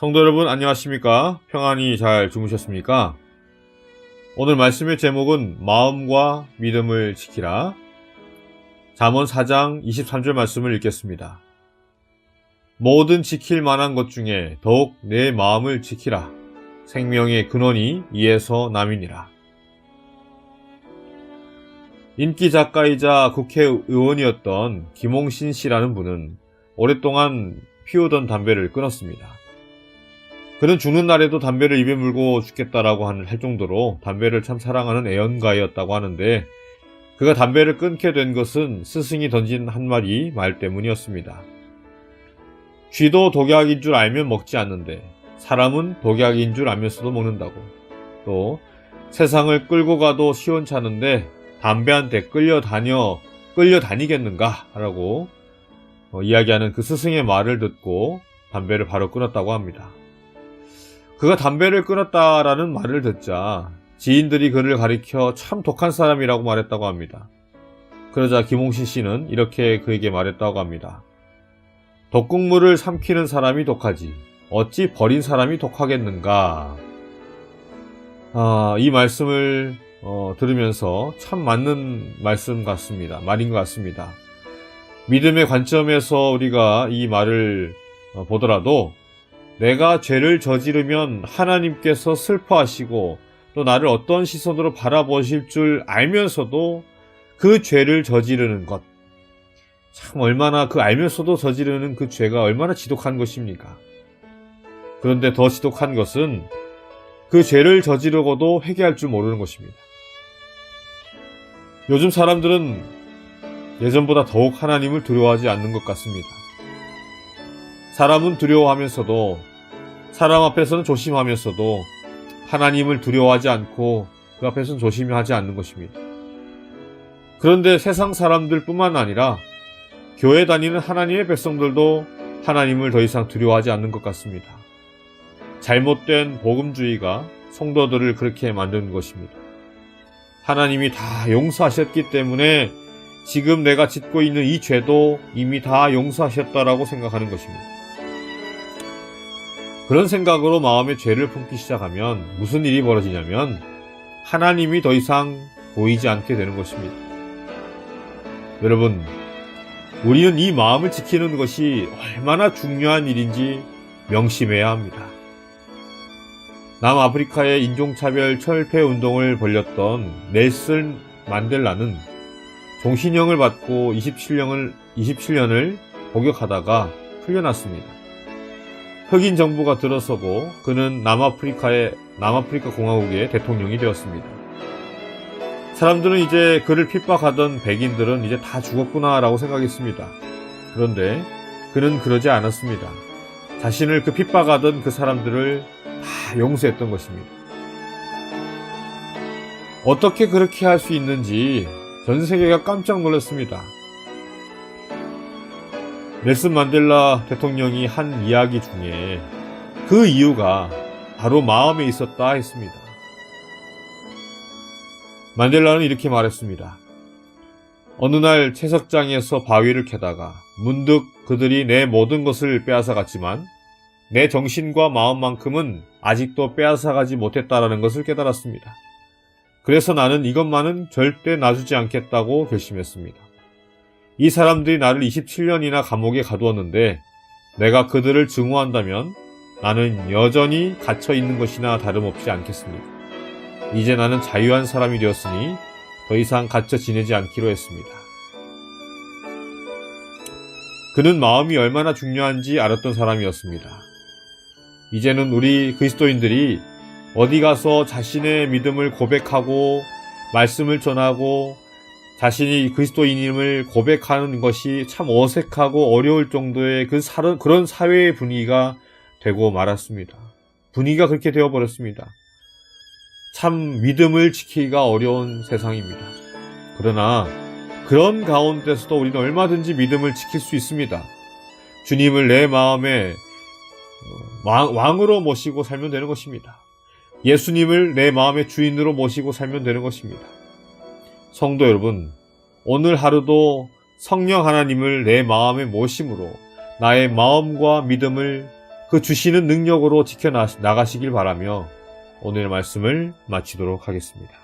성도 여러분 안녕하십니까? 평안히 잘 주무셨습니까? 오늘 말씀의 제목은 마음과 믿음을 지키라. 잠언 4장 23절 말씀을 읽겠습니다. 모든 지킬 만한 것 중에 더욱 내 마음을 지키라. 생명의 근원이 이에서 남이니라. 인기 작가이자 국회의원이었던 김홍신 씨라는 분은 오랫동안 피우던 담배를 끊었습니다. 그는 죽는 날에도 담배를 입에 물고 죽겠다라고 할 정도로 담배를 참 사랑하는 애연가였다고 하는데, 그가 담배를 끊게 된 것은 스승이 던진 한마디 말 때문이었습니다. 쥐도 독약인 줄 알면 먹지 않는데 사람은 독약인 줄 알면서도 먹는다고. 또 세상을 끌고 가도 시원찮은데 담배한테 끌려다니겠는가 라고 이야기하는 그 스승의 말을 듣고 담배를 바로 끊었다고 합니다. 그가 담배를 끊었다라는 말을 듣자 지인들이 그를 가리켜 참 독한 사람이라고 말했다고 합니다. 그러자 김홍신 씨는 이렇게 그에게 말했다고 합니다. 독극물을 삼키는 사람이 독하지 어찌 버린 사람이 독하겠는가. 이 말씀을 들으면서 참 맞는 말씀 같습니다. 말인 것 같습니다. 믿음의 관점에서 우리가 이 말을 보더라도 내가 죄를 저지르면 하나님께서 슬퍼하시고 또 나를 어떤 시선으로 바라보실 줄 알면서도 그 죄를 저지르는 것, 참 얼마나 그 알면서도 저지르는 그 죄가 얼마나 지독한 것입니까? 그런데 더 지독한 것은 그 죄를 저지르고도 회개할 줄 모르는 것입니다. 요즘 사람들은 예전보다 더욱 하나님을 두려워하지 않는 것 같습니다. 사람은 두려워하면서도, 사람 앞에서는 조심하면서도 하나님을 두려워하지 않고 그 앞에서는 조심하지 않는 것입니다. 그런데 세상 사람들 뿐만 아니라 교회 다니는 하나님의 백성들도 하나님을 더 이상 두려워하지 않는 것 같습니다. 잘못된 복음주의가 성도들을 그렇게 만드는 것입니다. 하나님이 다 용서하셨기 때문에 지금 내가 짓고 있는 이 죄도 이미 다 용서하셨다라고 생각하는 것입니다. 그런 생각으로 마음에 죄를 품기 시작하면 무슨 일이 벌어지냐면 하나님이 더 이상 보이지 않게 되는 것입니다. 여러분, 우리는 이 마음을 지키는 것이 얼마나 중요한 일인지 명심해야 합니다. 남아프리카의 인종차별 철폐 운동을 벌였던 넬슨 만델라는 종신형을 받고 27년을 복역하다가 풀려났습니다. 흑인 정부가 들어서고 그는 남아프리카 공화국의 대통령이 되었습니다. 사람들은 이제 그를 핍박하던 백인들은 이제 다 죽었구나라고 생각했습니다. 그런데 그는 그러지 않았습니다. 자신을 그 핍박하던 그 사람들을 다 용서했던 것입니다. 어떻게 그렇게 할 수 있는지 전 세계가 깜짝 놀랐습니다. 넬슨 만델라 대통령이 한 이야기 중에 그 이유가 바로 마음에 있었다 했습니다. 만델라는 이렇게 말했습니다. 어느 날 채석장에서 바위를 캐다가 문득 그들이 내 모든 것을 빼앗아갔지만 내 정신과 마음만큼은 아직도 빼앗아가지 못했다라는 것을 깨달았습니다. 그래서 나는 이것만은 절대 놔주지 않겠다고 결심했습니다. 이 사람들이 나를 27년이나 감옥에 가두었는데 내가 그들을 증오한다면 나는 여전히 갇혀 있는 것이나 다름없지 않겠습니다. 이제 나는 자유한 사람이 되었으니 더 이상 갇혀 지내지 않기로 했습니다. 그는 마음이 얼마나 중요한지 알았던 사람이었습니다. 이제는 우리 그리스도인들이 어디 가서 자신의 믿음을 고백하고 말씀을 전하고 자신이 그리스도인임을 고백하는 것이 참 어색하고 어려울 정도의 그런 사회의 분위기가 되고 말았습니다. 분위기가 그렇게 되어버렸습니다. 참 믿음을 지키기가 어려운 세상입니다. 그러나 그런 가운데서도 우리는 얼마든지 믿음을 지킬 수 있습니다. 주님을 내 마음에 왕으로 모시고 살면 되는 것입니다. 예수님을 내 마음의 주인으로 모시고 살면 되는 것입니다. 성도 여러분, 오늘 하루도 성령 하나님을 내 마음에 모심으로 나의 마음과 믿음을 그 주시는 능력으로 지켜나가시길 바라며 오늘의 말씀을 마치도록 하겠습니다.